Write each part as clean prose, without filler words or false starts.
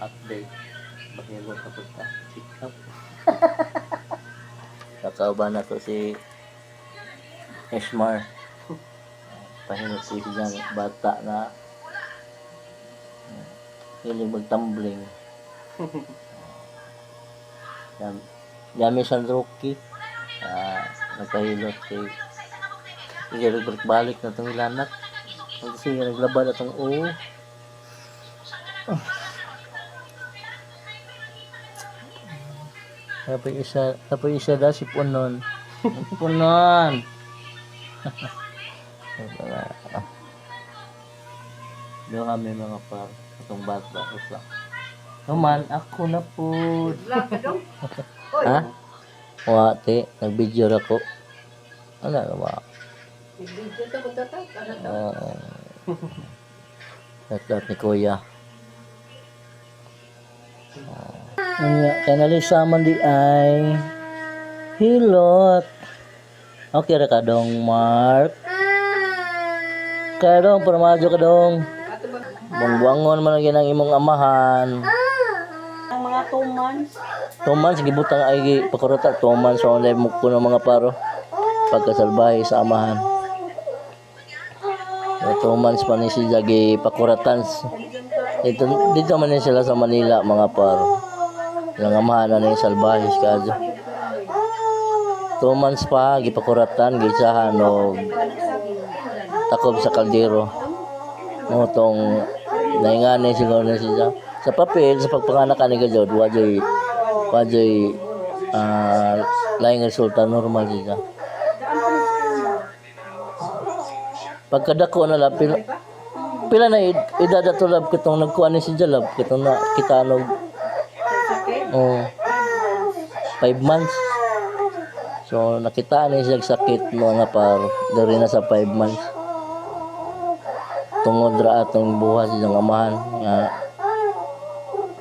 update. Bakilot na punta. Check up. Nakauban na to si Esmar. Pahilot si Jan, bata na hiling magtumbling. Yami Sandroki. Nagpahilot kay sige, balik na itong ilanak. Kasi naglabad na itong Tapos isa da si Punon. Punon! Doon kami mga par. Itong bata. Naman, ako na po. Ha? Wate, nag-video ako. Ano na ba? Nag-video ka magtatat. Tatat ni Kuya. Kanalisa man di ay hilot. Okay ra ka dong, Mark. Kadong permajo ka dong. Bangwangon man ang imong amahan. Ang mga 2 months. 2 months gibutang ay pakurata 2 months on live mo kuno mga paro. Pagkasalbahe sa amahan. 2 months pa ni siya gi pakuratan. Dito man ni sila sa Manila mga paro. Lang amahan na ni salbahe kadyo. 2 months pa gipakuratan gisahan og takob sa kaldero. Mo tong naingani siguro na siya. Sa papel, sa pagpanganakan ni Gajod, wajay laing resulta normal siya. Pagkadako na lab, pila na idadato lab kitong nagkuhan ni si Jalab, kitong na kita nog 5 months. So nakita ni siya sakit mga par, dari na sa 5 months. Tungod ra atong buhat siyang amahan nga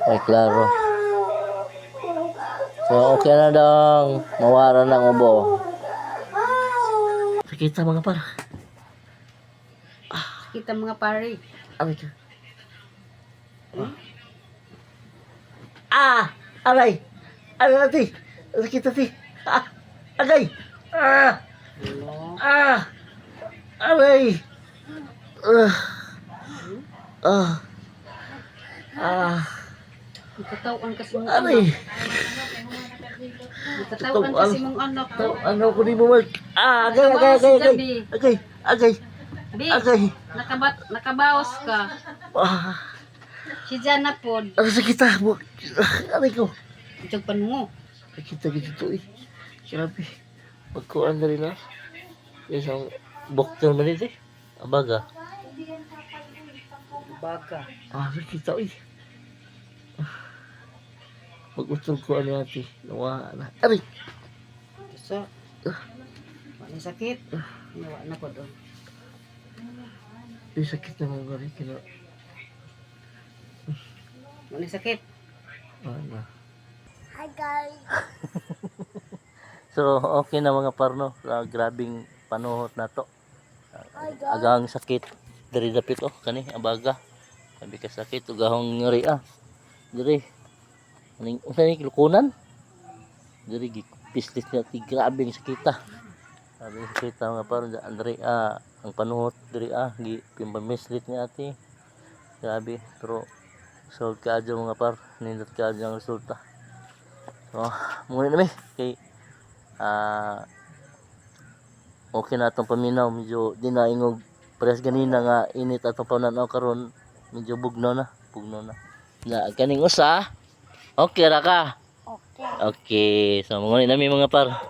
ay klaro. So okay na dong, mawara na ubo. Kita mga par. Kita mga pare. Aray ka. Aray. Aray natin. Sakit natin. Agay. Aray. Nagkatawan kasi mong Aray. anak. Nagkatawan kasi mong anak. Ano ko di mo mag... Agay. Bi, Agay. nakabawas ka. Si Jana pod. Ano sakit ah? Aray ko. Itong panungo. Kita gitu eh. Grabe. Magkuhan na rin ah. Isang bukter man ito eh. Abaga. Baga. Kita eh. Mag-utol ko ano natin. Nawa na. Aray! So, wala sakit. Nawa na po doon. Yung sakit na mga gari. Wala sakit. Ano? Hi guys. So, okay na mga parno. Grabing panuhot na to. Agang sakit. Dari dapit oh. Kani, abaga. Sabi ka sakit. Ugahong ngari ah. Dari. Usahay lukunan. Dari pistis na ti grabing sakita. Sabi sakita mga parno. Dari ang panuhot. Dari pimpamislit niya ati. Grabe. Pero solve ka adyo mga par. Nindot ka adyo ang resulta. So, muna namin. Kay okay na itong paminaw. Medyo di na ingog. Pares ganina nga init atong pananaw karon. Medyo bugno na. Kaning usa. Okay ra ka? Okay. Okay. So, muna namin mga par.